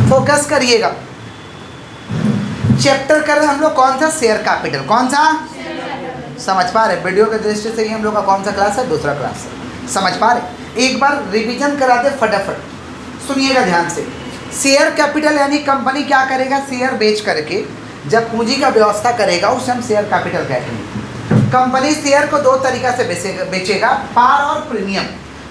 Focus करिएगा। Chapter कर रहे हैं हम लोग कौन सा, शेयर कैपिटल। कौन सा, समझ पा रहे, वीडियो के दृष्टि से ही हम लोग का कौन सा क्लास है, दूसरा क्लास है, समझ पा रहे। एक बार रिवीजन करा दे फटाफट, सुनिएगा ध्यान से। शेयर कैपिटल यानी कंपनी क्या करेगा, शेयर बेच करके जब पूंजी का व्यवस्था करेगा उसे हम शेयर कैपिटल कहते हैं। कंपनी शेयर को दो तरीका से बेचेगा, पार और प्रीमियम।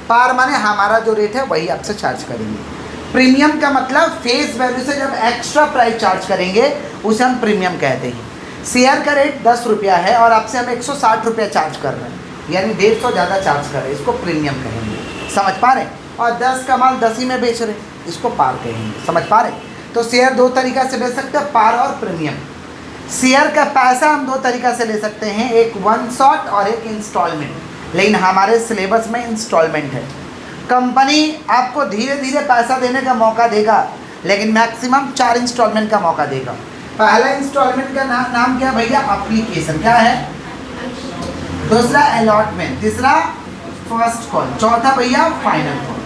पार माने हमारा जो रेट है वही आपसे चार्ज करेंगे, प्रीमियम का मतलब फेस वैल्यू से जब एक्स्ट्रा प्राइस चार्ज करेंगे उसे हम प्रीमियम कहते हैं। शेयर का रेट 10 रुपया है और आपसे हम 160 रुपया चार्ज कर रहे हैं, यानी 150 ज़्यादा चार्ज कर रहे हैं, इसको प्रीमियम कहेंगे, समझ पा रहे हैं। और 10 का माल 10 ही में बेच रहे, इसको पार कहेंगे, समझ पा रहे। तो शेयर दो तरीका से बेच सकते हैं, पार और प्रीमियम। शेयर का पैसा हम दो तरीका से ले सकते हैं, एक वन शॉट और एक इंस्टॉलमेंट, लेकिन हमारे सिलेबस में इंस्टॉलमेंट है। कंपनी आपको धीरे धीरे पैसा देने का मौका देगा, लेकिन मैक्सिमम 4 इंस्टॉलमेंट का मौका देगा। पहला इंस्टॉलमेंट का नाम क्या भैया, एप्लीकेशन, क्या है, दूसरा अलॉटमेंट, तीसरा फर्स्ट कॉल, चौथा भैया final call.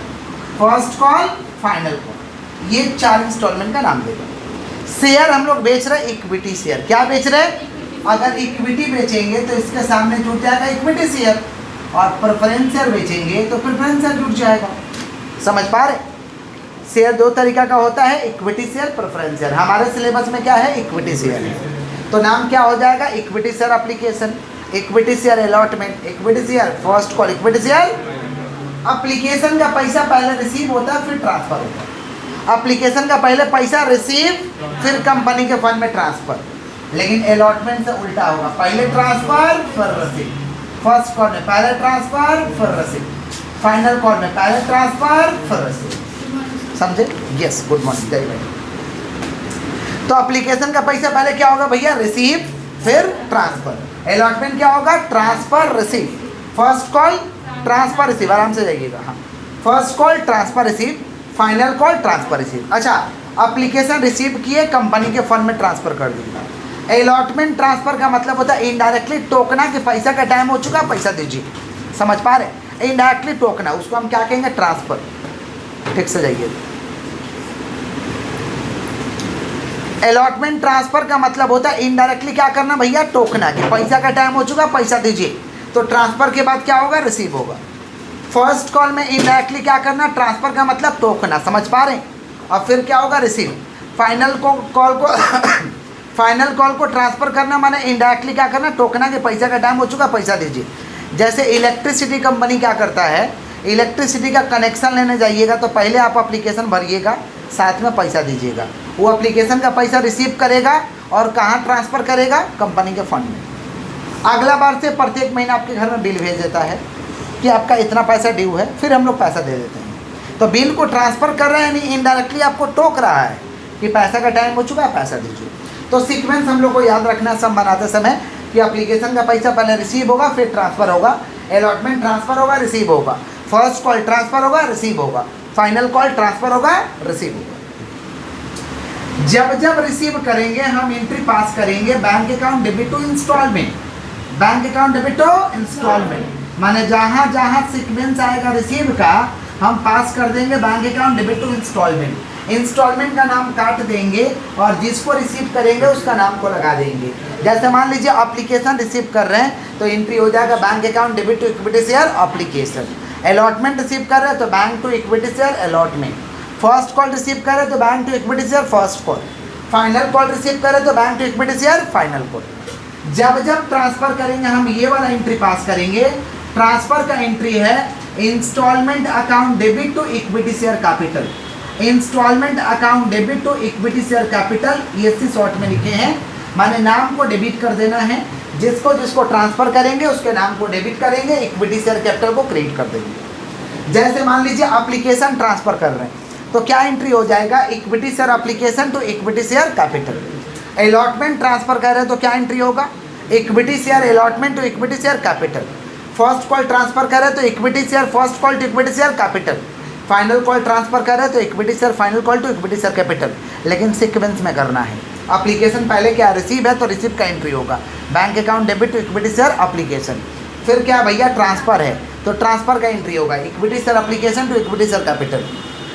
First call, final call, ये 4 इंस्टॉलमेंट का नाम देगा। शेयर हम लोग बेच रहे हैं इक्विटी शेयर, क्या बेच रहे हैं, अगर इक्विटी बेचेंगे तो इसके सामने जुट जाएगा इक्विटी शेयर, और प्रेफरेंस शेयर बेचेंगे तो प्रेफरेंस शेयर जुट जाएगा, समझ पा रहे। शेयर दो तरीका का होता है, इक्विटी शेयर, प्रेफरेंस शेयर। हमारे सिलेबस में क्या है, इक्विटी शेयर है, तो नाम क्या हो जाएगा, equity share application, equity share allotment, equity share first call, equity share. Application का पैसा पहले रिसीव होता है फिर ट्रांसफर होता है। एप्लीकेशन का पहले पैसा रिसीव फिर कंपनी के फंड में ट्रांसफर, लेकिन अलॉटमेंट से उल्टा होगा, पहले ट्रांसफर फिर रिसीव। फर्स्ट कॉल में पहले ट्रांसफर फिर रिसीव, फाइनल कॉल में पहले ट्रांसफर फिर रिसीव, समझे। यस, गुड मॉर्निंग, जय भाई। तो एप्लीकेशन का पैसा पहले क्या होगा भैया, रिसीव फिर ट्रांसफर। अलॉटमेंट क्या होगा, transfer receive. First call transfer receive, आराम से जाइएगा, हाँ, first call transfer receive, final call transfer receive. अच्छा, एप्लीकेशन रिसीव किए, कंपनी के फंड में ट्रांसफर कर दिया। अलॉटमेंट ट्रांसफर का मतलब होता है इनडायरेक्टली टोकना कि पैसा का टाइम हो चुका, पैसा दीजिए, समझ पा रहे। इनडायरेक्टली टोकना, उसको हम क्या कहेंगे, ट्रांसफर। ठीक से जाइए। अलॉटमेंट ट्रांसफर का मतलब होता है इनडायरेक्टली क्या करना भैया, टोकना कि पैसा का टाइम हो चुका, पैसा दीजिए, तो ट्रांसफर के बाद क्या होगा, रिसीव होगा। फर्स्ट कॉल में इनडायरेक्टली क्या करना, ट्रांसफर का मतलब टोकना, समझ पा रहे हैं, और फिर क्या होगा, रिसीव। फाइनल कॉल को ट्रांसफर करना माने इनडायरेक्टली क्या करना, टोकना कि पैसा का टाइम हो चुका, पैसा दीजिए। जैसे इलेक्ट्रिसिटी कंपनी क्या करता है, इलेक्ट्रिसिटी का कनेक्शन लेने जाइएगा तो पहले आप एप्लीकेशन भरिएगा, साथ में पैसा दीजिएगा, वो एप्लीकेशन का पैसा रिसीव करेगा और कहाँ ट्रांसफ़र करेगा, कंपनी के फंड में। अगला बार से प्रत्येक महीना आपके घर में बिल भेज देता है कि आपका इतना पैसा ड्यू है, फिर हम लोग पैसा दे देते हैं। तो बिल को ट्रांसफ़र कर रहे हैं, यानी इनडायरेक्टली आपको टोक रहा है कि पैसा का टाइम हो चुका है, पैसा दीजिए। तो सीक्वेंस हम लोग को याद रखना सम बनाते समय कि एप्लीकेशन का पैसा पहले रिसीव होगा फिर ट्रांसफ़र होगा, अलॉटमेंट ट्रांसफ़र होगा रिसीव होगा, फर्स्ट कॉल ट्रांसफ़र होगा रिसीव होगा, फाइनल कॉल ट्रांसफ़र होगा रिसीव होगा। जब जब रिसीव करेंगे हम एंट्री पास करेंगे bank account debit to instalment, bank account debit to instalment, माने जहाँ जहाँ सीक्वेंस आएगा रिसीव का हम पास कर देंगे bank account debit to instalment. Instalment का नाम काट देंगे और जिसको रिसीव करेंगे उसका नाम को लगा देंगे। जैसे मान लीजिए एप्लीकेशन रिसीव कर रहे हैं तो एंट्री हो जाएगा bank account debit to equity share application. Allotment receive कर रहे हैं तो bank to equity share allotment. First call receive कर रहे हैं तो bank to equity share first call. Final call receive कर रहे हैं तो bank to equity share final call. जब जब ट्रांसफ़र करेंगे हम ये वाला एंट्री पास करेंगे। ट्रांसफ़र का एंट्री है instalment account debit to equity share capital. Instalment account debit to equity share capital, ESC short में लिखे हैं, माने नाम को डेबिट कर देना है। जिसको जिसको ट्रांसफ़र करेंगे उसके नाम को डेबिट करेंगे, इक्विटी शेयर कैपिटल को क्रेडिट कर देंगे। जैसे मान लीजिए एप्लीकेशन ट्रांसफ़र कर रहे हैं तो क्या एंट्री हो जाएगा, equity share application to equity share capital. Allotment transfer कर रहे हैं तो क्या एंट्री होगा, equity share allotment to equity share capital. First call transfer कर रहे हैं तो equity share first call to equity share capital. Final call transfer कर रहे हैं तो equity share final call to equity share capital, लेकिन सीक्वेंस में करना है। एप्लीकेशन पहले क्या रिसीव है तो रिसीव का एंट्री होगा, bank account debit to equity share application. फिर क्या भैया ट्रांसफ़र है तो ट्रांसफ़र का एंट्री होगा, equity share application to equity share capital.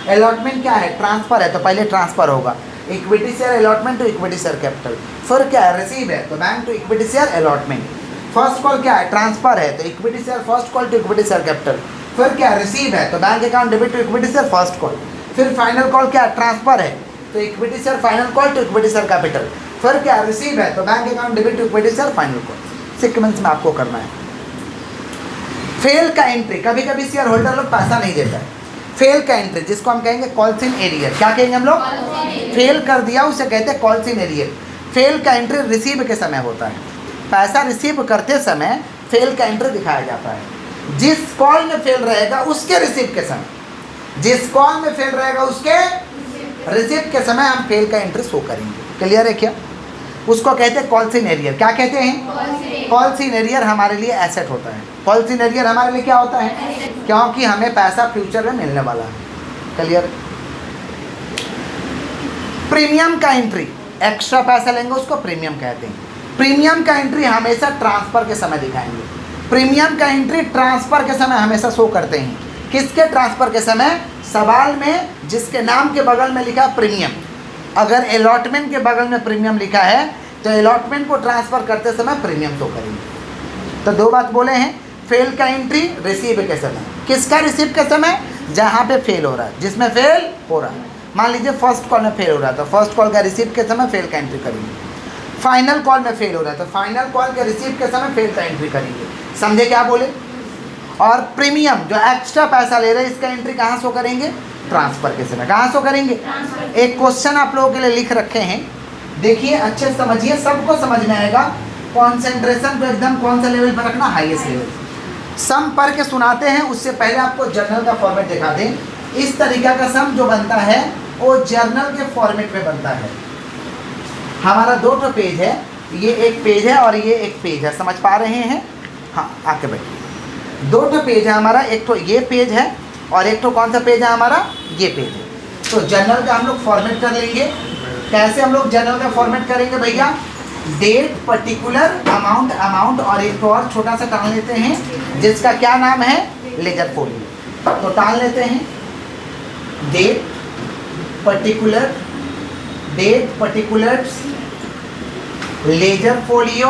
Allotment क्या है? ट्रांसफर है, तो पहले ट्रांसफर होगा। Equity share allotment to equity share capital. फिर क्या है? रिसीव है, तो bank to equity share allotment. First call क्या है? ट्रांसफर है, तो equity share first call to equity share capital. फिर क्या? रिसीव है, तो bank account debit to equity share first call. फिर फाइनल कॉल क्या? ट्रांसफर है, तो equity share final call to equity share capital. फिर क्या? रिसीव है, तो bank account debit to equity share final call. Sequence में आपको करना है। फेल का एंट्री, कभी कभी शेयर होल्डर लोग पैसा नहीं देता है। फेल का एंट्री जिसको हम कहेंगे कॉल्स इन एरियर, क्या कहेंगे हम लोग? फेल कर दिया उसे कहते हैं कॉल्स इन एरियर। फेल का एंट्री रिसीव के समय होता है। पैसा रिसीव करते समय फेल का एंट्री दिखाया जाता है। जिस कॉल में फेल रहेगा उसके रिसीव के समय, जिस कॉल में फेल रहेगा उसके रिसीव के समय हम फेल का एंट्री शो करेंगे। क्लियर है क्या? उसको कहते हैं कॉल्स इन एरियर। क्या कहते हैं? कॉल्स इन एरियर हमारे लिए एसेट होता है। कॉल्स इन एरियर हमारे लिए क्या होता है? क्योंकि हमें पैसा फ्यूचर में मिलने वाला है। क्लियर? प्रीमियम का एंट्री, एक्स्ट्रा पैसा लेंगे उसको प्रीमियम कहते हैं। प्रीमियम का एंट्री हमेशा ट्रांसफर के समय दिखाएंगे। प्रीमियम का एंट्री ट्रांसफर के समय हमेशा शो करते हैं। किसके ट्रांसफर के समय? सवाल में जिसके नाम के बगल में लिखा प्रीमियम, अगर अलॉटमेंट के बगल में प्रीमियम लिखा है तो अलॉटमेंट को ट्रांसफर करते समय प्रीमियम शो करेंगे। तो दो बात बोले हैं। फेल का एंट्री रिसीव के समय, किसका रिसीव के समय? जहाँ पे फेल हो रहा है, जिसमें फेल हो रहा है। मान लीजिए फर्स्ट कॉल में फेल हो रहा है तो फर्स्ट कॉल का रिसीव के समय फेल का एंट्री करेंगे। फाइनल कॉल में फेल हो रहा है तो फाइनल कॉल के रिसीव के समय फेल का एंट्री करेंगे। समझे क्या बोले? और प्रीमियम जो एक्स्ट्रा पैसा ले रहे हैं इसका एंट्री कहाँ शो करेंगे? ट्रांसफर के समय। कहाँ शो करेंगे? एक क्वेश्चन आप लोगों के लिए लिख रखे हैं, देखिए अच्छे समझिए, सबको समझ में आएगा। कॉन्सेंट्रेशन को एकदम कौन सा लेवल पर रखना? Highest level. सम पढ़ के सुनाते हैं, उससे पहले आपको जर्नल का फॉर्मेट दिखा दें। इस तरीका का सम जो बनता है वो जर्नल के फॉर्मेट में बनता है। हमारा दो तो पेज है, ये एक पेज है और ये एक पेज है। समझ पा रहे हैं? हाँ, आके बैठिए। दो तो पेज है हमारा, एक तो ये पेज है और एक तो कौन सा पेज है हमारा? ये पेज है। तो जर्नल का हम लोग फॉर्मेट कर लेंगे। कैसे हम लोग जर्नल का फॉर्मेट करेंगे भैया? डेट, पर्टिकुलर, अमाउंट और एक तो और छोटा सा टाल लेते हैं जिसका क्या नाम है? Ledger folio. तो टाल लेते हैं date, particulars, ledger folio,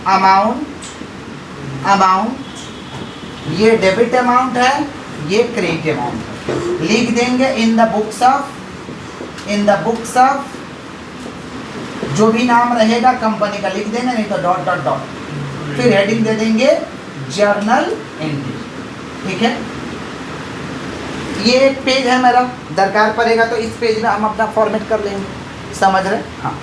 amount. ये डेबिट अमाउंट है, ये क्रेडिट अमाउंट है। लिख देंगे इन द बुक्स ऑफ जो भी नाम रहेगा कंपनी का लिख देंगे, नहीं तो डॉट डॉट डॉट, फिर हेडिंग दे देंगे जर्नल एंट्री। ठीक है? ये एक पेज है मेरा, दरकार पड़ेगा तो इस पेज में हम अपना फॉर्मेट कर लेंगे। समझ रहे? हाँ।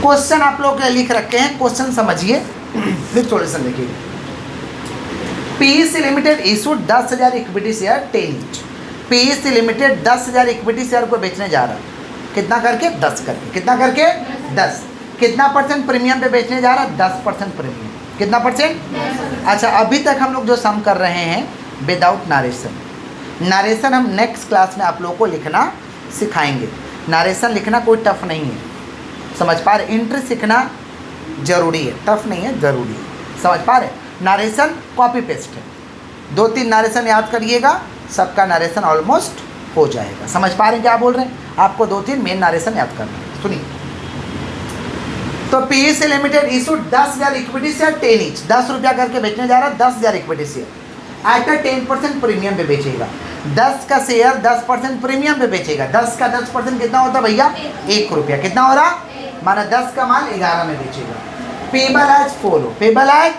क्वेश्चन आप लोग के लिए लिख रखे हैं, क्वेश्चन समझिए फिर सॉल्यूशन लिखिए। PEC limited issued 10,000 equity share 10 each. PEC limited 10,000 equity share को बेचने जा रहा है। कितना करके? 10 करके। कितना करके? 10। कितना परसेंट प्रीमियम पे बेचने जा रहा है? 10% प्रीमियम। कितना परसेंट? अच्छा, अभी तक हम लोग जो सम कर रहे हैं विदाउट नारेशन। नारेशन हम नेक्स्ट क्लास में आप लोगों को लिखना सिखाएंगे। नारेशन लिखना कोई टफ नहीं है, समझ पा रहे? एंट्री सीखना जरूरी है, टफ नहीं है, जरूरी है। समझ पा रहे? नारेशन कॉपी पेस्ट है, 2-3 नारेशन याद करिएगा, सबका नारेशन ऑलमोस्ट हो जाएगा। समझ पा रहे हैं क्या बोल रहे हैं? आपको 2-3 मेन नारेशन याद करना है। सुनिए, तो PEC limited issued 10,000 equity share 10 each. 10 रुपया करके बेचने जा रहा है 10,000 इक्विटी शेयर। एट 10% प्रीमियम पे बेचेगा। 10 का शेयर 10% प्रीमियम पे बेचेगा। 10 का 10% कितना होता है भैया? 1 रुपया। कितना हो रहा? माना 10 का माल 11 में बेचेगा। Payable as follow. Payable as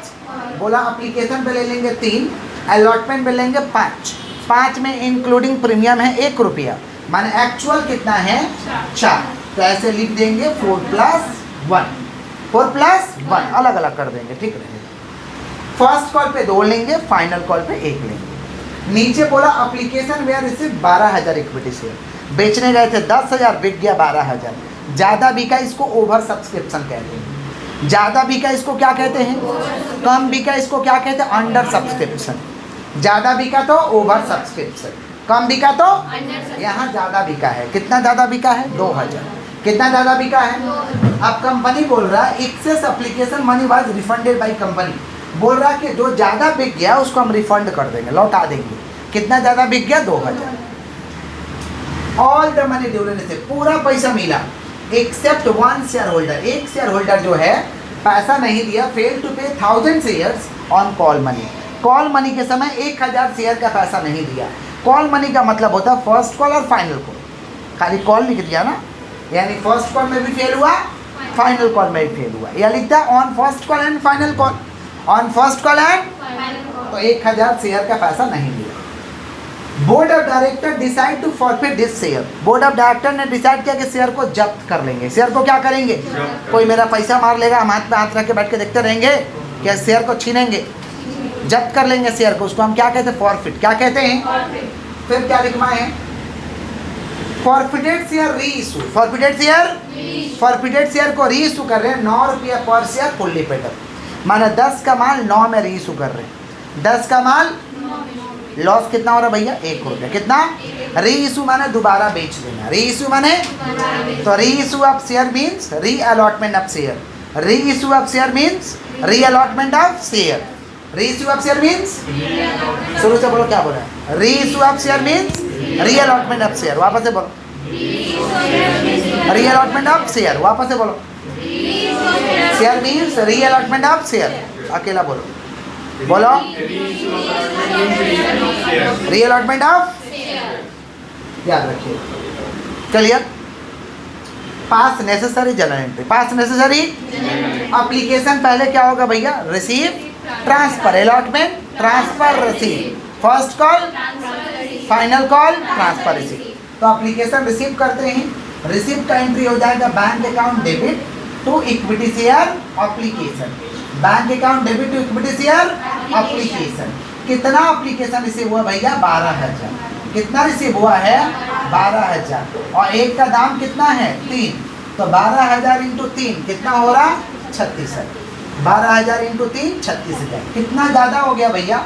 बोला एप्लीकेशन पे ले लेंगे 3, अलॉटमेंट पे लेंगे 5। 5 में इंक्लूडिंग प्रीमियम है 1 रुपया, माने एक्चुअल कितना है? 4। तो ऐसे लिख देंगे 4+1, 4+1 अलग अलग कर देंगे। ठीक रहेगा। फर्स्ट कॉल पे 2 लेंगे, फाइनल कॉल पे 1 लेंगे। नीचे बोला application where receive 12,000 equity share. बेचने गए थे 10,000, बिक गया 12,000। ज़्यादा बिका इसको ओवर सब्सक्रिप्शन कहते हैं। ज़्यादा बिका इसको क्या कहते हैं? कम बिका इसको क्या कहते हैं? Under subscription. ज़्यादा बिका तो ओवर सब्सक्रिप्शन, कम बिका तो यहाँ ज़्यादा बिका है। कितना ज़्यादा बिका है? 2,000। कितना ज़्यादा बिका है? अब कंपनी बोल रहा है excess application money was refunded by company. बोल रहा है कि जो ज़्यादा बिक गया उसको हम रिफंड कर देंगे, लौटा देंगे। कितना ज़्यादा बिक गया? 2,000। All the money during receive, पूरा पैसा मिला एक्सेप्ट वन शेयर होल्डर, एक शेयर होल्डर जो है पैसा नहीं दिया, फेल टू पे 1000 shares on call money, call money के समय 1000 शेयर का पैसा नहीं दिया। कॉल मनी का मतलब होता है फर्स्ट कॉल और फाइनल कॉल, खाली कॉल लिख दिया ना, यानी फर्स्ट कॉल में भी फेल हुआ, फाइनल कॉल में भी फेल हुआ, या लिखता है on first call and final call, on first call and, तो 1000 शेयर का पैसा नहीं दिया। Board of director decide to forfeit this share, board of director ने डिसाइड किया कि शेयर को जब्त कर लेंगे। शेयर को क्या करेंगे? कोई मेरा पैसा मार लेगा, हम हाथ पे हाथ रख के बैठ के देखते रहेंगे क्या? शेयर को छीनेंगे, जब्त कर लेंगे शेयर को, उसको हम क्या कहते हैं? फॉरफिट। क्या कहते हैं? फिर क्या लिखना है? फॉरफिटेड शेयर री issue, forfeited share, forfeited share को री इशू कर रहे हैं 9 रुपया पर शेयर फुल्ली पेड, माने 10 का माल 9 में री इशू कर रहे हैं, 10 का माल, लॉस कितना हो रहा है भैया? 1 रुपया। कितना? री इशू माने दोबारा बेच देना, री इशू माने, तो री issue of share means re allotment of share, री issue of share means re allotment of share, री इशू ऑफ शेयर मीन्स, शुरू से बोलो क्या बोला है? री issue of share means re allotment of share, वापस से बोलो, री अलॉटमेंट ऑफ शेयर, वापस से बोलो, share means re allotment of share, अकेला बोलो, बोलो, री अलॉटमेंट ऑफ, याद रखिए, clear. Pass necessary journal entry, pass necessary application पहले क्या होगा भैया? Receive, transfer, allotment, transfer, receive, first call, final call, transfer, receive. तो एप्लीकेशन रिसीव करते हैं, रिसीव का एंट्री हो जाएगा bank account debit to equity share application, bank account debit to equity share application. कितना एप्लीकेशन रिसीव हुआ भैया? 12000। कितना रिसीव हुआ है? 12000, और एक का दाम कितना है? 3, तो 12000 इंटू 3 कितना हो रहा? 36,000, 12000 इंटू 3 36,000, कितना ज़्यादा हो गया भैया?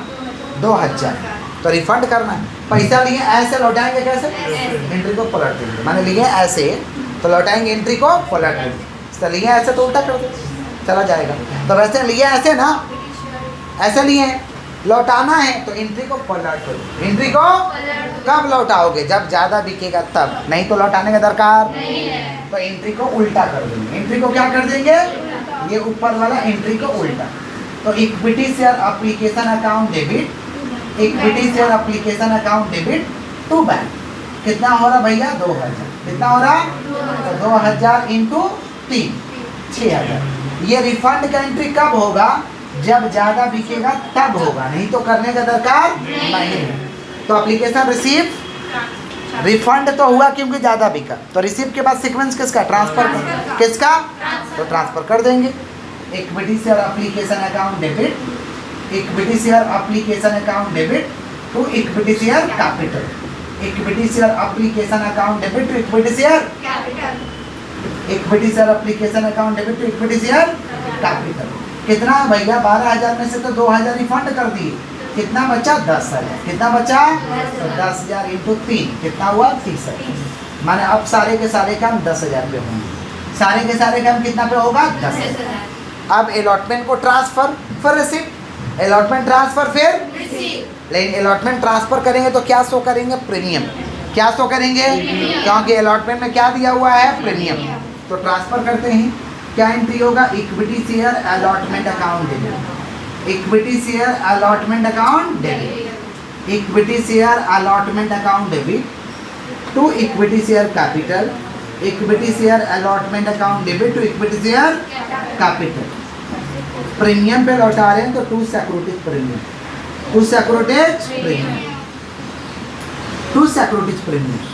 2000। तो रिफंड करना है, पैसा लिए ऐसे लौटाएंगे कैसे? एंट्री को पलट देंगे, माने लिए ऐसे तो लौटाएंगे, एंट्री को पलट देंगे, तो लिए ऐसे तो उल्टा कर देंगे, चला जाएगा। तो वैसे लिए ऐसे ना, ऐसे लिए लौटाना है तो एंट्री को पलट दो, एंट्री को कब लौटाओगे? जब ज़्यादा बिकेगा तब, नहीं तो लौटाने का दरकार नहीं है, तो एंट्री को उल्टा कर देंगे। एंट्री को क्या कर देंगे? ये ऊपर वाला एंट्री को उल्टा। तो equity share application account debit, equity share application account debit to bank, कितना हो रहा भैया? 2000। कितना हो रहा? तो 2000 इंटू 3 6000। ये रिफंड का एंट्री कब होगा? जब ज़्यादा बिकेगा तब होगा, नहीं तो करने का दरकार नहीं है। तो एप्लीकेशन रिसीव, रिफंड तो हुआ क्योंकि ज़्यादा बिका, तो रिसीव के बाद सीक्वेंस किसका? ट्रांसफर, किसका? तो ट्रांसफर कर देंगे। Equity share application account debit, equity share application account debit to equity share capital, equity share application account debit to equity share capital, equity share application account debit to equity share capital. कितना है भैया? 12000 में से तो 2000 refund कर दिए, कितना बचा? 10,000। कितना बचा? 10,000 इंटू 3 कितना हुआ? 30,000। माने अब सारे के सारे काम 10,000 पे होंगे, सारे के सारे काम कितना पे होगा? 10,000। अब अलॉटमेंट को ट्रांसफर, फिर रिसीव, अलॉटमेंट ट्रांसफर, फिर रिसीव। लेकिन अलॉटमेंट ट्रांसफर करेंगे तो क्या शो करेंगे? प्रीमियम। क्या शो करेंगे? क्योंकि अलॉटमेंट में क्या दिया हुआ है? प्रीमियम। तो ट्रांसफर करते हैं, क्या एंट्री होगा? Equity share allotment account debit, equity share allotment account debit, equity share allotment account debit to equity share capital, equity share allotment account debit to equity share capital. Premium पे लौटा रहे हैं तो to securities premium, to securities premium, to securities premium.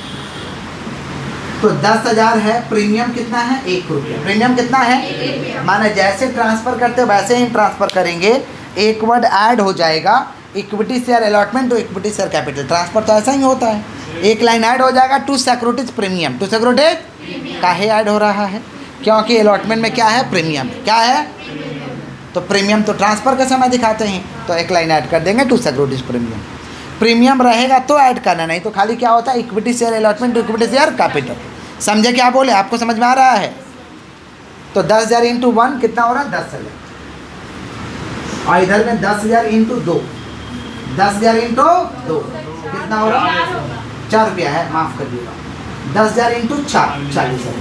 तो 10,000 है, premium कितना है? 1 रुपया। प्रीमियम कितना है? माने जैसे ट्रांसफर करते वैसे ही ट्रांसफर करेंगे, एक वर्ड ऐड हो जाएगा, equity share allotment to equity share capital. Transfer तो ऐसा ही होता है, एक लाइन ऐड हो जाएगा, to securities premium, to securities काहे ऐड हो रहा है? क्योंकि अलॉटमेंट में क्या है? प्रीमियम। क्या है? तो प्रीमियम तो ट्रांसफर के समय दिखाते हैं, तो एक लाइन ऐड कर देंगे, टू सिक्योरिटीज प्रीमियम। प्रीमियम रहेगा तो ऐड करना, नहीं तो खाली क्या होता है? Equity share allotment to equity share capital. समझे क्या बोले? आपको समझ में आ रहा है? तो 10,000 इंटू 1 कितना हो रहा है? 10,000, और इधर में 10,000 इंटू 2, 10,000 इंटू 2 कितना हो रहा है? 4 रुपया है, माफ़ करिएगा, 10,000 इंटू 40,000,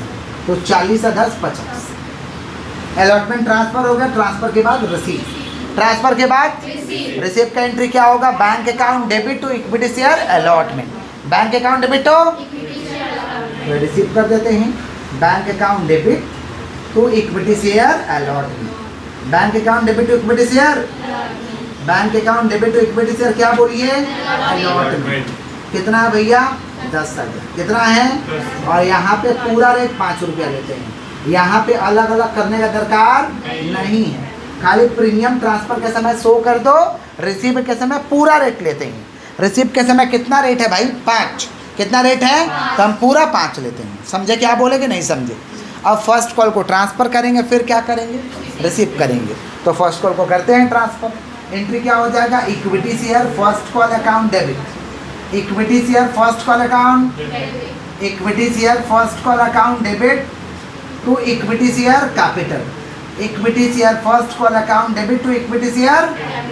तो 40 और 10 50। अलॉटमेंट ट्रांसफर हो गया, ट्रांसफर के बाद रिसीव, ट्रांसफर के बाद रिसीव का एंट्री क्या होगा, bank account debit to equity share allotment, bank account debit to receive कर देते हैं, bank account debit to equity share allotment, bank account debit to equity share, bank account debit to equity share क्या बोलिए, allotment. कितना है भैया, 10,000, कितना है, और यहाँ पे पूरा रेट 5 रुपया लेते हैं, यहाँ पे अलग अलग करने का दरकार नहीं है, खाली प्रीमियम ट्रांसफर के समय शो कर दो, रिसीव के समय पूरा रेट लेते हैं। रिसीव के समय कितना रेट है भाई, 5, कितना रेट है, तो हम पूरा 5 लेते हैं। समझे क्या बोले कि नहीं समझे। अब फर्स्ट कॉल को ट्रांसफ़र करेंगे, फिर क्या करेंगे, रिसीव करेंगे। तो फर्स्ट कॉल को करते हैं ट्रांसफ़र, एंट्री क्या हो जाएगा, equity share first call account debit, equity share first call account, equity share first call account debit to equity share capital, equity share first call account debit to equity share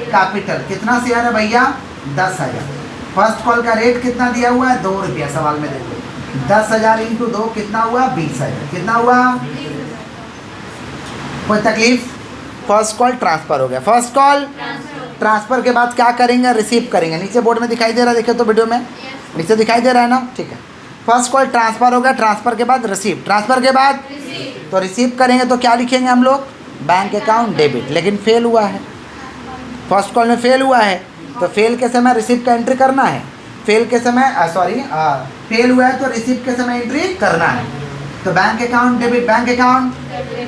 capital. कितना share है भैया, 10,000। First call का rate कितना दिया हुआ है, 2 रुपया, सवाल में देखो 10,000 इंटू 2 कितना हुआ, 20,000, कितना हुआ, कोई तकलीफ। फर्स्ट कॉल ट्रांसफर हो गया, फर्स्ट कॉल ट्रांसफर के बाद क्या करेंगे, रिसीव करेंगे। नीचे बोर्ड में दिखाई दे रहा है, देखिए तो वीडियो में नीचे दिखाई दे रहा है ना, ठीक है। फर्स्ट कॉल ट्रांसफर हो गया, ट्रांसफर के बाद रिसीव, ट्रांसफर के बाद तो रिसीव करेंगे तो क्या लिखेंगे हम लोग, बैंक अकाउंट डेबिट, लेकिन फेल हुआ है, फर्स्ट कॉल में फेल हुआ है, तो फेल के समय रिसीव का एंट्री करना है, फेल के समय फेल हुआ है तो रिसीव के समय एंट्री करना है। तो bank account debit, bank account,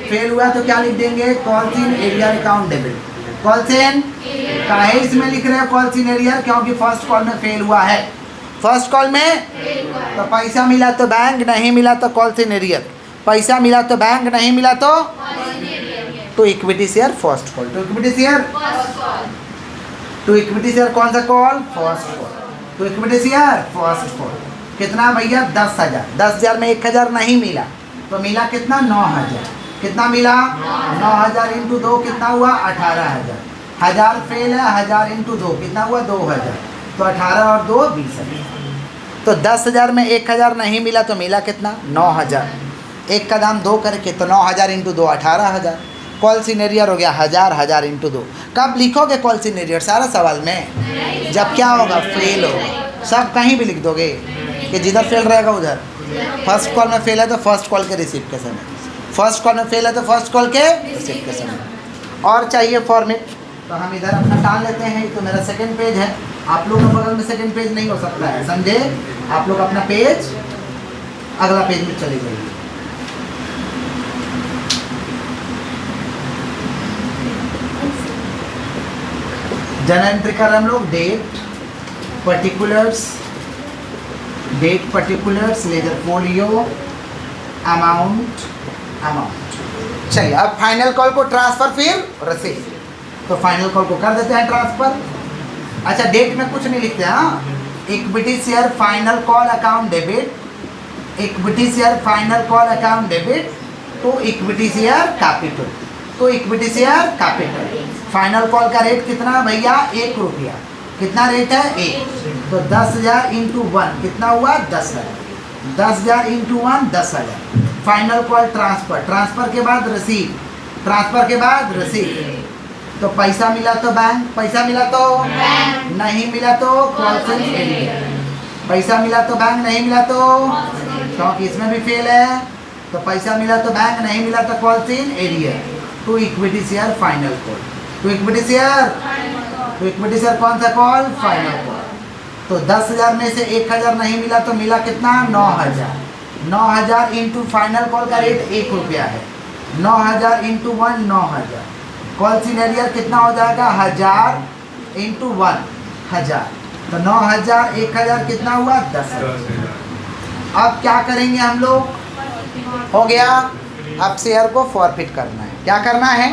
fail हुआ है तो क्या लिख देंगे, calls in arrear account debit, calls in, काहे इसमें लिख रहे हैं कॉल्स इन एरियर, क्योंकि फर्स्ट कॉल में फेल हुआ है, फर्स्ट कॉल में तो पैसा मिला तो बैंक, नहीं मिला तो कॉल्स इन एरियर, पैसा मिला तो बैंक, नहीं मिला तो इक्विटी शेयर फर्स्ट कॉल, तो इक्विटी शेयर, तो इक्विटी शेयर कौन सा कॉल, फर्स्ट कॉल, तो इक्विटी शेयर फर्स्ट कॉल। कितना भैया, 10,000, 10,000 में 1,000 नहीं मिला तो मिला कितना, 9,000, कितना मिला, 9,000 इंटू 2 कितना हुआ, 18,000, 1,000 फेल है, 1,000 इंटू 2 कितना हुआ, 2,000, तो 18 और 2 20,000। तो 10,000 में 1,000 नहीं मिला तो मिला कितना, 9,000, 1 का दाम 2 करके तो 9,000 इंटू 2 18,000। कॉल सीनेरियर हो गया 1,000, 1,000 इंटू 2। कब लिखोगे कॉल सीनेरियर, सारा सवाल में, जब क्या होगा, फेल होगा। सब कहीं भी लिख दोगे कि जिधर फेल रहेगा उधर। फर्स्ट कॉल में फेल है तो फर्स्ट कॉल के रिसीव के समय, फर्स्ट कॉल में फेल है तो फर्स्ट कॉल के रिसीव के समय। और चाहिए फॉर्मेट तो हम इधर अपना टाल लेते हैं, तो मेरा सेकंड पेज है, आप लोग के बगल में सेकंड पेज नहीं हो सकता है, समझे। आप लोग अपना पेज अगला पेज में चले जाइए। जनरल एंट्री कर हम लोग, date particulars, date particulars, ledger folio, amount, amount. चलिए अब फाइनल कॉल को ट्रांसफर फिर रिसीव, तो फाइनल कॉल को कर देते हैं ट्रांसफर। अच्छा डेट में कुछ नहीं लिखते, हाँ, equity share final call account debit, equity share final call account debit तो इक्विटी शेयर कैपिटल, तो equity share capital. Final call का रेट कितना है भैया, 1 रुपया, कितना रेट है, 1, तो 10,000 इंटू 1 कितना हुआ, 10,000, 10,000 into 1 10,000। Final call transfer, transfer के बाद रिसीव, ट्रांसफर के बाद रिसीव, तो पैसा मिला तो बैंक, पैसा मिला तो बैंक, नहीं मिला तो कॉल्स इन एरियर, पैसा मिला तो बैंक, नहीं मिला तो, क्योंकि इसमें भी फेल है, तो पैसा मिला तो बैंक, नहीं मिला तो calls in arrear, to equity share final call, to equity share, तो इक्विटी शेयर कौन सा कॉल, फाइनल कॉल। तो 10,000 में से 1,000 नहीं मिला तो मिला कितना, 9,000, 9,000 इंटू फाइनल कॉल का रेट 1 रुपया है, 9,000 इंटू 1 9,000, कॉल सीनेरियर कितना हो जाएगा, 1,000 इंटू 1 1,000, तो 9,000 1,000 कितना हुआ, 10,000। अब क्या करेंगे हम लोग, हो गया। अब शेयर को फॉरफिट करना है, क्या करना है,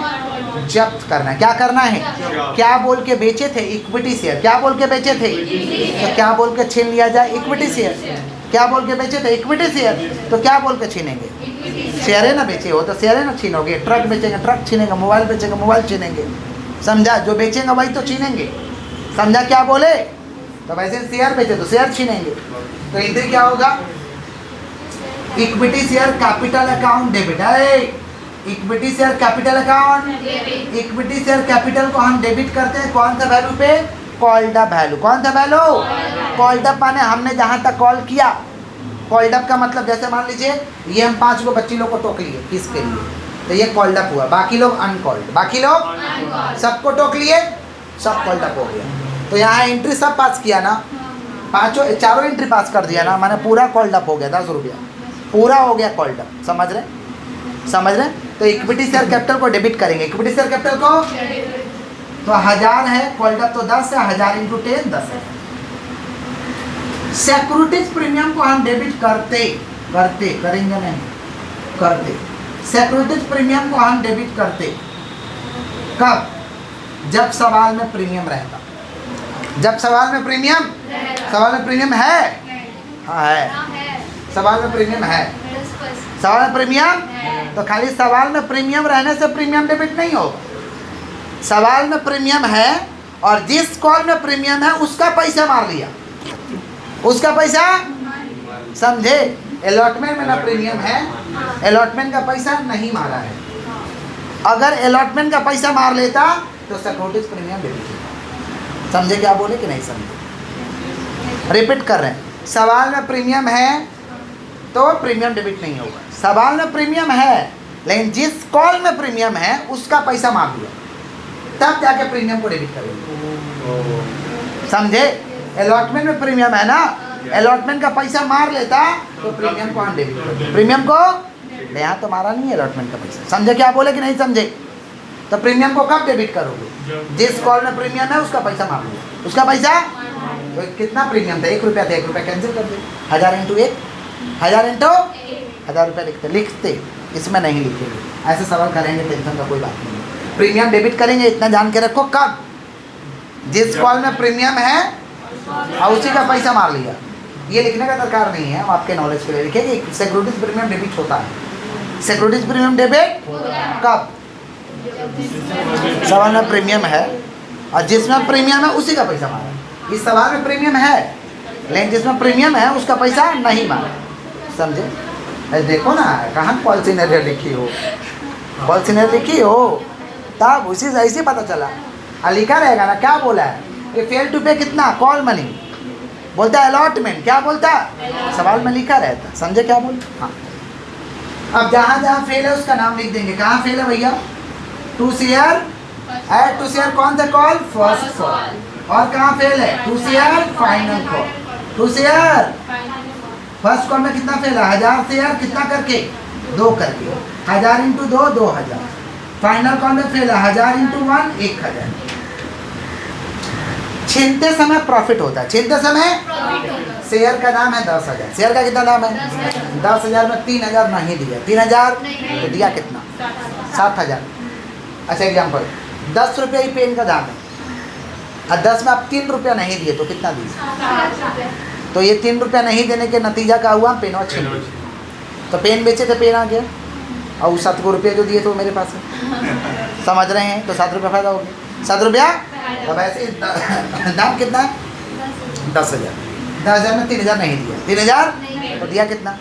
जब्त करना है। क्या करना है, क्या बोल के बेचे थे, इक्विटी शेयर, क्या बोल के बेचे थे, तो क्या बोल के छीन लिया जाए, इक्विटी शेयर। क्या बोल के बेचे थे, इक्विटी शेयर, तो क्या बोल के छीनेंगे, शेयर है ना बेचे हो तो शेयर है ना छीनोगे, ट्रक बेचेंगे ट्रक छीनेंगे, मोबाइल बेचेंगे मोबाइल छीनेंगे, समझा, जो बेचेंगे वही तो छीनेंगे, समझा क्या बोले। तो वैसे शेयर बेचे तो शेयर छीनेंगे, तो एंट्री क्या होगा, equity share capital account debit है। Equity share capital account, equity share capital को हम डेबिट करते हैं कौन सा वैल्यू पे? Called up value. कौन सा वैल्यू? कॉल्ड अप माने हमने जहाँ तक कॉल किया। कॉल्ड अप का मतलब जैसे मान लीजिए ये हम 5 को बच्ची लोग को टोक लिए किसके लिए, तो ये कॉल्ड अप हुआ, बाकी लोग अनकॉल्ड, बाकी लोग सबको टोक लिए, सब कॉल्ड अप हो गया। तो यहाँ एंट्री सब पास किया ना, चारों एंट्री पास कर दिया ना, माने पूरा कॉल्ड अप हो गया, 10 रुपया पूरा हो गया कॉल्ड अप। समझ रहे? तो इक्विटी शेयर कैपिटल को डेबिट करेंगे। इक्विटी शेयर कैपिटल को तो 1000 है, कॉल्ड अप तो 10 है, 1000 × 10 10 है। सिक्योरिटीज प्रीमियम को हम डेबिट करेंगे नहीं करते। सिक्योरिटीज प्रीमियम को हम डेबिट करते कब? जब सवाल में प्रीमियम रहता। जब सवाल में प्रीमियम है, हाँ है, सवाल में प्रीमियम है, सवाल में प्रीमियम, तो खाली सवाल में प्रीमियम रहने से प्रीमियम डेबिट नहीं होगा। सवाल में प्रीमियम है और जिस कॉल में प्रीमियम है उसका पैसा मार लिया, उसका पैसा, समझे? अलॉटमेंट में ना प्रीमियम है, अलॉटमेंट का पैसा नहीं मारा है। अगर अलॉटमेंट का पैसा मार लेता तो सिक्योरिटीज प्रीमियम डेबिट होता। समझे क्या बोले कि नहीं समझे? रिपीट कर रहे हैं, सवाल में प्रीमियम है तो प्रीमियम डेबिट नहीं होगा। सवाल में प्रीमियम है लेकिन जिस कॉल में प्रीमियम है उसका पैसा मार दिया, तब जाके प्रीमियम को डेबिट करेंगे। समझे? अलॉटमेंट में प्रीमियम है ना, अलॉटमेंट का पैसा मार लेता तो प्रीमियम को हम डेबिट करते। प्रीमियम को यहाँ तो मारा नहीं अलॉटमेंट का पैसा। समझे क्या बोले कि नहीं समझे? तो प्रीमियम को कब डेबिट करोगे? जिस कॉल में प्रीमियम है उसका पैसा मार लो, उसका पैसा। तो कितना प्रीमियम था? 1 रुपया था, 1 रुपया कैंसिल कर दे, 1000 × 1, 1000 × 1000 रुपया लिखते, इसमें नहीं लिखेंगे। ऐसे सवाल करेंगे, टेंशन का कोई बात नहीं। प्रीमियम डेबिट करेंगे, इतना जान के रखो, कब? जिस कॉल में प्रीमियम है और उसी का पैसा मार लिया। ये लिखने का दरकार नहीं है, हम आपके नॉलेज के लिए लिखेंगे। सिक्योरिटीज प्रीमियम डेबिट होता है। सिक्योरिटीज प्रीमियम डेबिट कब? सवाल में प्रीमियम है और जिसमें प्रीमियम है उसी का पैसा मारा। इस सवाल में प्रीमियम है लेकिन जिसमें प्रीमियम है उसका पैसा नहीं मारा। समझे? देखो ना कहाँ पॉलिसी नजर लिखी हो, पॉलिसी नजर लिखी हो, तब उसी से ऐसे पता चला। लिखा रहेगा ना, क्या बोला है कि फेल टू पे कितना? Call money. बोलता है अलॉटमेंट, क्या बोलता है? सवाल में लिखा रहता। समझे क्या बोल? हाँ। अब जहाँ जहाँ फेल है उसका नाम लिख देंगे। कहाँ फेल है भैया? To share, add to share कौन सा कॉल? First call. और कहाँ फेल है? To share final call. To share first call में कितना फेल है? 1000 शेयर कितना करके? 2 करके। 1000 × 2 2000। फाइनल कॉल में फेल है 1000 × 1 1000। छीनते समय प्रॉफिट होता है। छीनते समय शेयर का दाम है 10,000। शेयर का कितना दाम है? 10,000 में 3,000 नहीं दिया, 3,000 तो दिया कितना? 7,000। अच्छा एग्जाम्पल, 10 रुपया ही पेन का दाम है और 10 में आप 3 रुपया नहीं दिए तो कितना दिए? तो ये 3 रुपया नहीं देने के नतीजा का हुआ पेन और छीन। तो पेन बेचे थे, पेन आ गया और वो 7 रुपये जो दिए तो मेरे पास है। समझ रहे हैं? तो 7 रुपया फायदा हो गया, 7 रुपया। अब ऐसे दाम कितना है? 10,000। 10,000 में 3,000 नहीं दिया, 3,000 तो दिया कितना?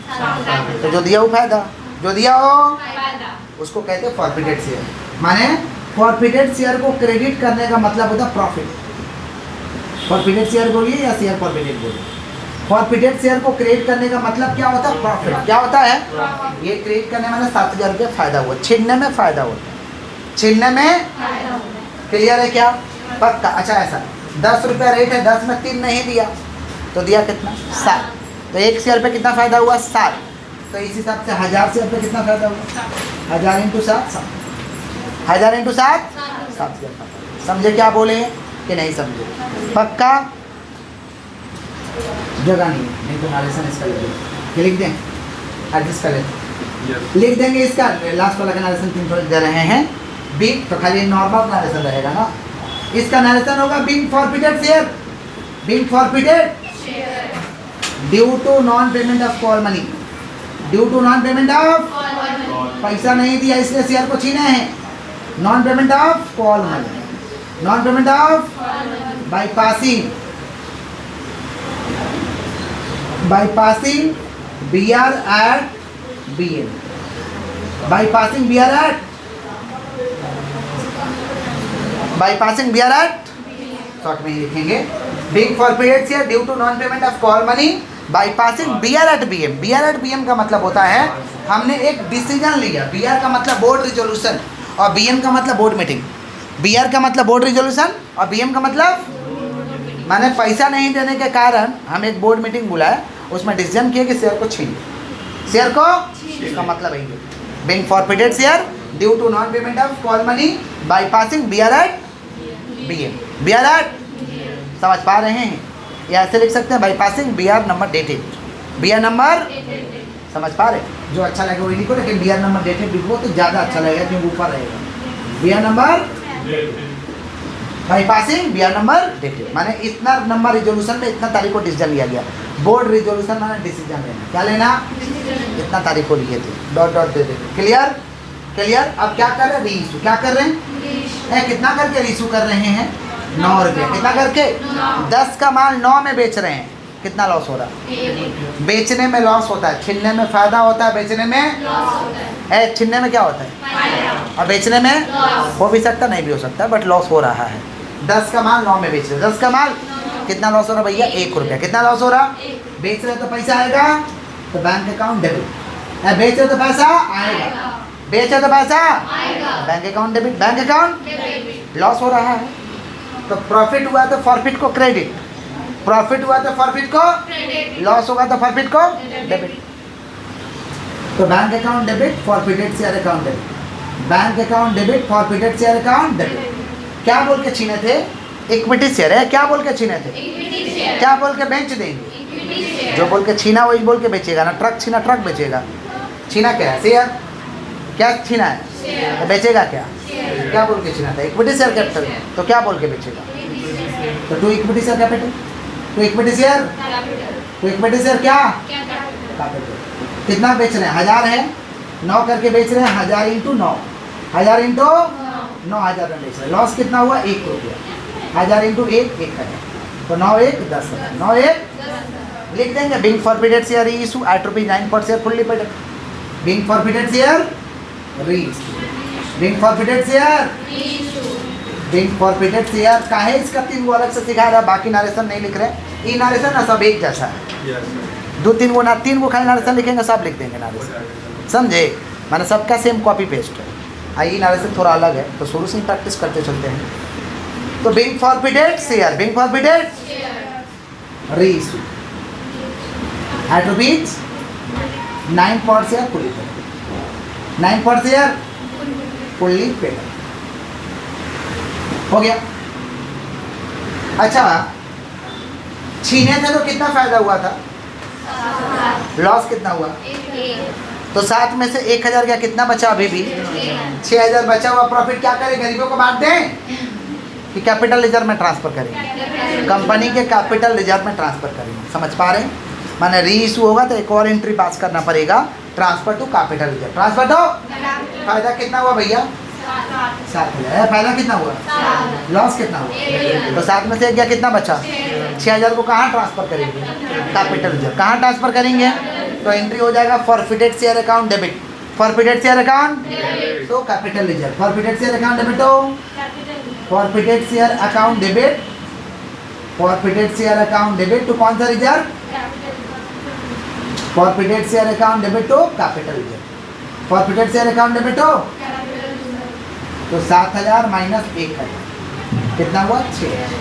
तो जो दिया वो फायदा, जो दिया हो उसको कहते हैं फॉरफिटेड शेयर। माने फॉरफिटेड शेयर को क्रेडिट करने का मतलब होता है प्रॉफिट। फॉरफिटेड शेयर बोलिए या शेयर फॉरफिटेड बोलिए। फॉरफिटेड शेयर को क्रिएट करने का मतलब क्या होता है? प्रॉफिट। क्या होता है? ये क्रिएट करने में 7,000 रुपये फायदा हुआ, छीनने में फायदा होता है, छीनने में। क्लियर है क्या? पक्का। अच्छा ऐसा 10 रुपया रेट है, 10 में 3 नहीं दिया तो दिया कितना? 7। तो 1 शेयर पे कितना फायदा हुआ? 7। तो इस हिसाब से 1000 शेयर पे कितना फायदा हुआ? 1000 × 7 7। 1000 × 7 7,000। समझे क्या बोले कि नहीं समझे? पक्का? जगह नहीं तो नारेशन इसका लिख दें, लिख दें, एडजस्ट कर लें, लिख देंगे इसका लास्ट वाला का नारेशन 3 दे रहे हैं। बी तो खाली नॉर्मल नारेशन रहेगा ना, इसका नारेशन होगा being forfeited share, being forfeited due to non payment of call money, due to non payment of पैसा नहीं दिया इसलिए शेयर को छीने हैं, non payment of call money, non payment of bypassing BR at BM. Bypassing BR at short में ही लिखेंगे. Being forfeited here due to non-payment of call money. Bypassing BR at BM. BR at BM का मतलब होता है हमने एक decision लिया. BR का मतलब बोर्ड रिजोल्यूशन और BM का मतलब बोर्ड मीटिंग. BR का मतलब बोर्ड रिजोल्यूशन और BM का मतलब मैंने पैसा नहीं देने के कारण हम एक बोर्ड मीटिंग बुलाया, उसमें डिसीजन किया कि शेयर को छीन. शेयर को इसका मतलब है being forfeited share due to non-payment of call money bypassing BR at BM. BR at समझ पा रहे हैं? या ऐसे लिख सकते हैं bypassing BR number dated. BR number समझ पा रहे? जो अच्छा लगे वही लिखो, लेकिन BR नंबर डेटेड लिखो तो ज़्यादा अच्छा लगेगा क्योंकि ऊपर रहेगा. BR number bypassing BR number dated माने इतना नंबर रिजोल्यूशन में इतना तारीख को डिसीजन लिया गया. बोर्ड रिजोल्यूशन माने डिसीजन लेना. क्या लेना? इतना तारीख को लिए थे. डॉट डॉट दे देते. क्लियर? क्लियर? अब क्या कर रहे हैं? रीइशू. क्या कर रहे हैं? कितना करके रीइशू कर रहे हैं? 9 रुपये. कितना करके? 10 का माल 9 में बेच रहे हैं. कितना लॉस हो रहा है? बेचने में लॉस होता है, छीनने में फायदा होता है, बेचने में छीनने में क्या होता है और बेचने में हो भी सकता नहीं भी हो सकता, बट लॉस हो रहा है. 10 का माल 9 में बेच रहे. 10 का माल कितना लॉस हो रहा भैया? 1 रुपया. कितना लॉस हो रहा? बेच रहे तो पैसा आएगा तो बैंक अकाउंट डेबिट. बेच रहे तो पैसा आएगा, बेच रहे तो पैसा bank account debit. Bank account loss हो रहा है तो प्रॉफिट हुआ तो फॉरफिट को क्रेडिट, प्रॉफिट हुआ तो फॉरफिट को क्रेडिट, लॉस होगा तो फॉरफिट को डेबिट. तो bank account debit, forfeited share account debit. Bank account debit, forfeited share account debit. क्या बोल के छीने थे? इक्विटी शेयर है. क्या बोल के छीने थे? क्या बोल के बेच देंगे? जो बोल के छीना वही बोल के बेचेगा ना. ट्रक छीना ट्रक बेचेगा. छीना क्या है? शेयर. क्या छीना है? बेचेगा क्या? क्या बोल के छीना था? Equity share capital. तो क्या बोल के बेचेगा? तो टू इक्विटी शेयर कैपिटल. तो इक्विटी शेयर, तो इक्विटी शेयर क्या? कैपिटल. कितना बेच रहे हैं? 1000 है, 9 करके बेच रहे हैं. 1000 इंटू 9, 1000 इंटू 9000 में बेच रहे हैं. लॉस कितना हुआ? 1 रुपया. 1000 इंटू 1 1000. तो 9 1 10,000. 9 1 लिख देंगे. Being forfeited share issue at ₹9 per share fully paid. Being forfeited share reissue. Being forfeited share being forfeited share का है. इसका 3 वो अलग से सिखा रहा है, बाकी नारेशन नहीं लिख रहे. ये नारेशन ना सब एक जैसा है. 2-3 वो ना 3 वो खाली नारेशन लिखेंगे, सब लिख देंगे नारेशन. समझे? माने सबका सेम कॉपी पेस्ट है. आई नारेशन थोड़ा अलग है तो शुरू से ही प्रैक्टिस करते चलते हैं. तो being forfeited share, being forfeited reissue at ₹9 per share fully paid. 9 per share fully paid हो गया. अच्छा, छीने थे तो कितना फायदा हुआ था? लॉस कितना हुआ? तो 7 में से 1000 गया. कितना बचा? अभी भी 6000 बचा हुआ. प्रॉफिट क्या करें? गरीबों को बांट दें कि कैपिटल रिजर्व में ट्रांसफर करेंगे? कंपनी के कैपिटल रिजर्व में ट्रांसफर करेंगे. समझ पा रहे हैं? माने रीइशू होगा तो एक और एंट्री पास करना पड़ेगा. Transfer to capital reserve. Transfer to फायदा कितना हुआ भैया? 7,000. फायदा कितना हुआ? लॉस कितना हुआ? तो 7 में से गया. कितना बचा? 6000 को कहाँ ट्रांसफर करेंगे? Capital reserve. कहाँ ट्रांसफर करेंगे? तो एंट्री हो जाएगा forfeited share account debit. Forfeited share account तो capital reserve. Forfeited share account debit तो forfeited share account debit. Forfeited share account debit to कौन सा reserve? Forfeited share account debit to capital reserve. Forfeited share account debit to तो 7000 minus 1000 कितना हुआ? 6000.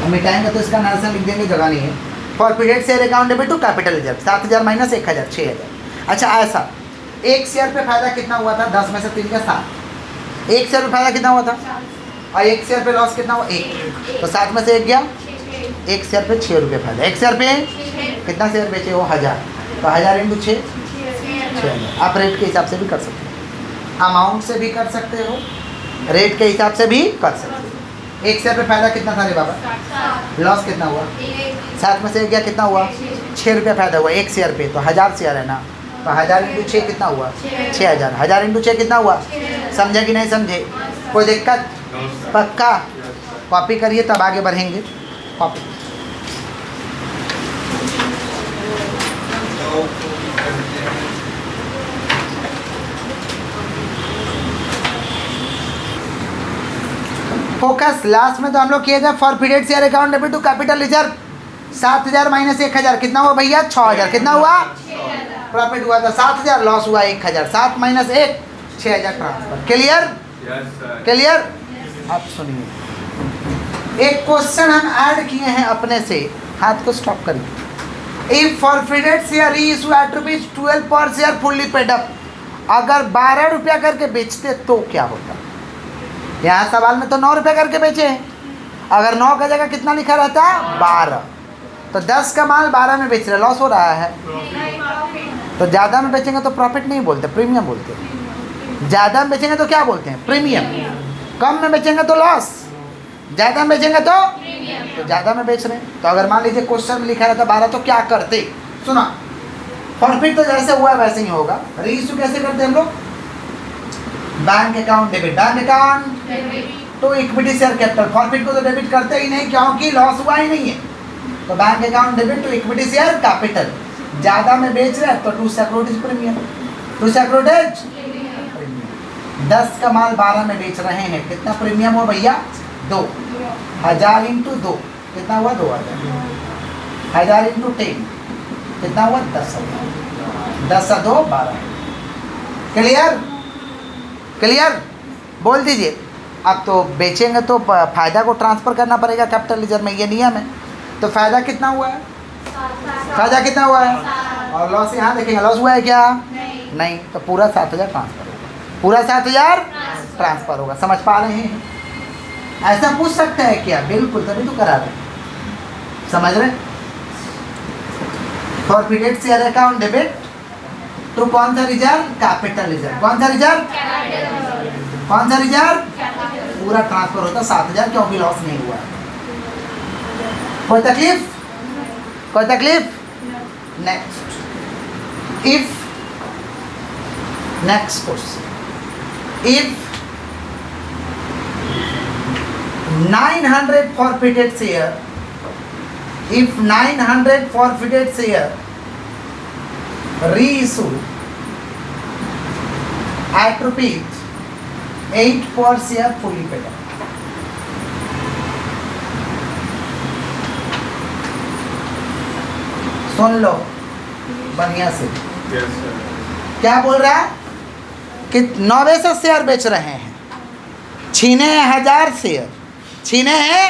हम मिटाएंगे तो इसका नारेशन लिख देंगे, जगह नहीं है. Forfeited share account debit to capital reserve. 7000 minus 1000 6000. अच्छा, ऐसा एक शेयर पे फायदा कितना हुआ था? 10 में से 3 का 7. एक शेयर पे फायदा कितना हुआ था? और एक शेयर पे लॉस कितना हुआ? 1. तो 7 में से 1 गया. एक शेयर पे 6 रुपये फायदा. एक शेयर पे कितना शेयर बेचे हो? 1000. तो 1000 इंटू 6 6000. आप रेट के हिसाब से भी कर सकते हो, अमाउंट से भी कर सकते हो, रेट के हिसाब से भी कर सकते हो. एक शेयर पे फायदा कितना था रे बाबा? लॉस कितना हुआ? 7 में से 1 गया. कितना हुआ? 6 रुपये फायदा हुआ एक शेयर पे. तो 1000 शेयर है ना, तो 1000 इंटू 6 कितना हुआ? 6000. 1000 इंटू 6 कितना हुआ? समझे कि नहीं समझे? कोई दिक्कत? पक्का? कॉपी करिए तब आगे बढ़ेंगे. Copy focus. लास्ट में तो हम लोग किए थे forfeited share account debit to capital reserve. 7,000 minus 1,000 कितना हुआ भैया? 6,000। कितना हुआ? प्रॉफिट हुआ था 7,000, लॉस हुआ 1,000। 7 माइनस 1 6,000 ट्रांसफर। क्लियर? क्लियर? अब सुनिए, एक क्वेश्चन हम ऐड किए हैं अपने से, हाथ को स्टॉप करिए। If forfeited share issue eight ₹12 पर शेयर फुल्ली पेड अप, अगर 12 रुपया करके बेचते तो क्या होता? यहाँ सवाल में तो 9 रुपये करके बेचे हैं, अगर 9 का जगह कितना लिखा रहता? 12। तो 10 का माल 12 में बेच रहे, लॉस हो रहा है। तो ज़्यादा में बेचेंगे तो प्रॉफिट नहीं बोलते, प्रीमियम बोलते हैं। ज़्यादा में बेचेंगे तो क्या बोलते हैं? प्रीमियम। कम में बेचेंगे तो लॉस, ज़्यादा में बेचेंगे तो ज़्यादा में बेच रहे हैं। तो अगर मान लीजिए क्वेश्चन में लिखा रहता 12 तो क्या करते? सुना, प्रॉफिट तो जैसे हुआ वैसे ही होगा। रीइश्यू कैसे करते हैं हम लोग? Bank account debit, bank account to equity share capital. Profit को तो डेबिट करते ही नहीं क्योंकि लॉस हुआ ही नहीं है। तो bank account debit to equity share capital. ज़्यादा में बेच रहे हैं तो to securities premium, to securities premium. 10 का माल 12 में बेच रहे हैं, कितना प्रीमियम हुआ भैया? 2। 1000 इंटू 2 कितना हुआ? 2,000। 1000 इंटू 10 कितना हुआ? 10,000। 10 से 2 12। क्लियर? क्लियर? बोल दीजिए। अब तो बेचेंगे तो फायदा को ट्रांसफ़र करना पड़ेगा कैपिटल रिजर्व में, ये नियम है। तो फायदा कितना हुआ है? फायदा कितना हुआ है? और लॉस यहाँ देखेंगे, लॉस हुआ है क्या? नहीं। तो पूरा 7,000 ट्रांसफ़र होगा, पूरा 7,000 ट्रांसफ़र होगा। समझ पा रहे हैं? ऐसा पूछ सकते हैं क्या? बिल्कुल, तभी तो करा रहे। समझ रहे? Forfeited share account debit to कौन सा रिजर्व? Capital reserve. कौन सा रिजर्व? कौन सा रिजर्व? पूरा ट्रांसफर होता 7,000 क्योंकि लॉस नहीं हुआ। कोई तकलीफ? कोई तकलीफ? Next, if next question, if 900 forfeited share, if 900 forfeited share reissue at ₹8 per share fully paid up. सुन लो बढ़िया से। क्या बोल रहा है कि 900 शेयर बेच रहे हैं, छीने 1000 शेयर, छीने हैं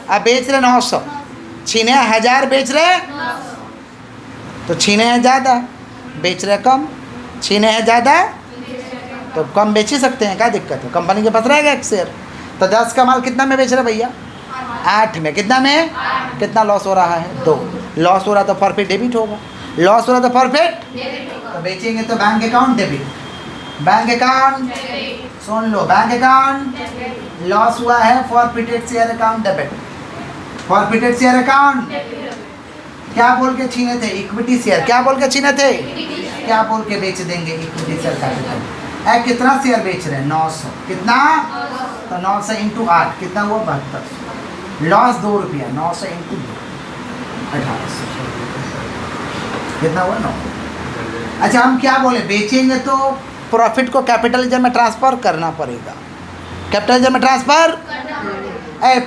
अब बेच रहे 900, छीने 1000 बेच रहे, तो छीने हैं ज़्यादा बेच रहे कम, छीने हैं ज़्यादा तो कम बेच ही सकते हैं, क्या दिक्कत है? कंपनी के पास रहेगा एक शेयर। तो 10 का माल कितना में बेच रहे भैया? 8 में। कितना में? कितना लॉस हो रहा है? 2। लॉस हो रहा तो प्रॉफिट डेबिट होगा, लॉस हो रहा तो प्रॉफिट, तो बेचेंगे तो bank account debit, bank account. सुन लो, बैंक अकाउंट लॉस हुआ है, forfeited share account debit, forfeited share account क्या बोल के छीने थे? Equity share. क्या बोल के छीने थे? क्या बोल के बेच देंगे? Equity share capital. कितना शेयर बेच रहे हैं? 900। कितना? तो 900 इंटू 8 कितना हुआ? 72। लॉस 2 रुपया, 900 इंटू 2 1800 कितना हुआ? 9। अच्छा, हम क्या बोले? बेचेंगे तो प्रॉफिट को कैपिटल रिजर्व में ट्रांसफ़र करना पड़ेगा, कैपिटल रिजर्व में ट्रांसफ़र।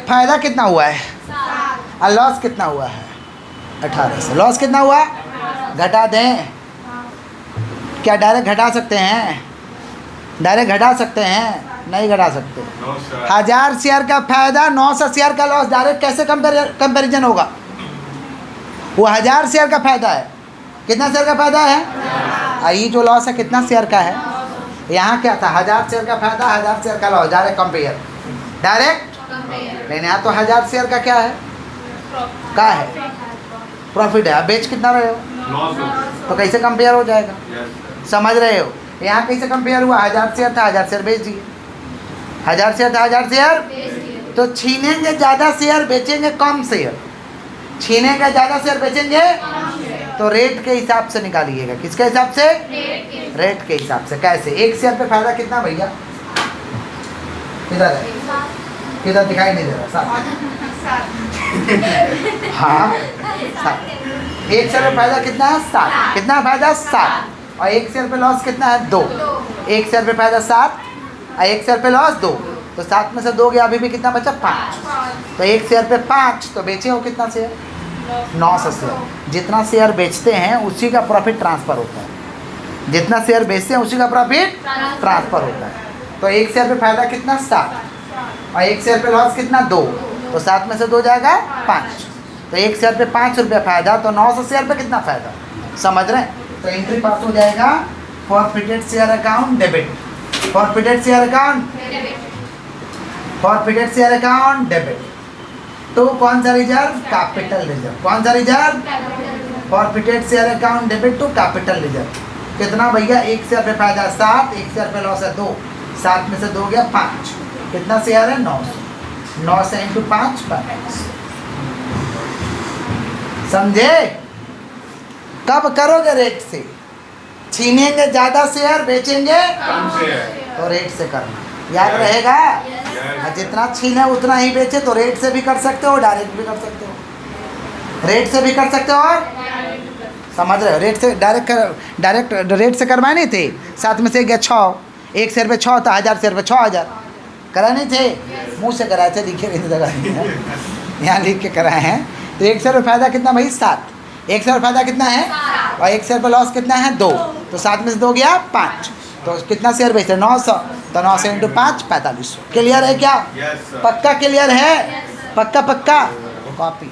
फायदा कितना हुआ है और लॉस कितना हुआ है? 1800। लॉस कितना हुआ? घटा दें क्या? डायरेक्ट घटा सकते हैं? डायरेक्ट घटा सकते हैं? नहीं घटा सकते। 1000 शेयर का फायदा, 900 शेयर का लॉस, डायरेक्ट कैसे कंपैरिजन होगा? वो 1000 शेयर का फायदा है, कितना शेयर का फायदा है? ये जो लॉस है कितना शेयर का है? यहाँ क्या था? 1000 शेयर का फायदा, 1000 शेयर का लॉस, डायरेक्ट कंपेयर, डायरेक्ट। लेकिन यहाँ तो 1000 शेयर का क्या है? क्या है? प्रॉफिट है। अब बेच कितना रहे हो? तो कैसे कंपेयर हो जाएगा? समझ रहे हो? यहाँ कैसे कंपेयर हुआ? 1000 शेयर था, 1000 शेयर बेच दिए। 1000 शेयर था, 1000 शेयर, तो छीनेंगे ज़्यादा शेयर, बेचेंगे कम शेयर, छीनेंगे ज़्यादा शेयर, बेचेंगे, तो रेट के हिसाब से निकालिएगा। किसके हिसाब से? रेट के हिसाब से। कैसे? एक शेयर पे फायदा कितना भैया? किधर है? किधर दिखाई नहीं दे रहा? 7। हाँ 7। एक शेयर पे फायदा कितना है? 7। कितना फायदा? 7। और एक शेयर पे लॉस कितना है? 2। एक शेयर पे फायदा 7 और एक शेयर पे लॉस 2, तो 7 में से 2 गया, अभी भी कितना बचा 5। तो एक शेयर पे 5, तो बेचे हो कितना शेयर 900 शेयर। जितना शेयर बेचते हैं उसी का प्रॉफिट ट्रांसफ़र होता है, जितना शेयर बेचते हैं उसी का प्रॉफिट ट्रांसफ़र होता है। तो एक शेयर पे फायदा कितना 7 और एक शेयर पे लॉस कितना 2, तो 7 में से 2 जाएगा 5। तो एक शेयर पे 5 रुपये फायदा, तो 900 शेयर पे कितना फायदा, समझ रहे हैं। तो एंट्री पास हो जाएगा forfeited share account debit, forfeited share account, forfeited share account debit तो कौन सा रिजर्व, कैपिटल रिजर्व। कौन सा reserve, forfeited share account debit to capital reserve. कितना भैया, एक शेयर पे फायदा 7, एक शेयर पे लॉस है 2, 7 में से 2 गया 5, कितना शेयर है 900, 9 से इंटू 5 5। समझे। कब करोगे, रेट से। छीनेंगे ज़्यादा शेयर, बेचेंगे कम शेयर, तो रेट से करना, याद रहेगा। और जितना छीने उतना ही बेचे, तो रेट से भी कर सकते हो, डायरेक्ट भी कर सकते हो, रेट से भी कर सकते हो और समझ रहे हो। रेट से डायरेक्ट रेट से करवाए नहीं थे, 7 में से गया 6, एक शेयर पे 6 था, 1000 शेयर पे 6000 कराए नहीं थे, मुँह से कराए थे, लिखे नहीं जगह यहाँ लिख के कराए हैं। तो एक शेयर पे फायदा कितना भाई 7, एक शेयर फायदा कितना है और एक शेयर पे लॉस कितना है 2, तो 7 में से 2 गया 5, तो कितना शेयर बेचते 900, तो 900 इंटू 5 4500। क्लियर है क्या, यस सर। पक्का क्लियर है, पक्का पक्का कॉपी।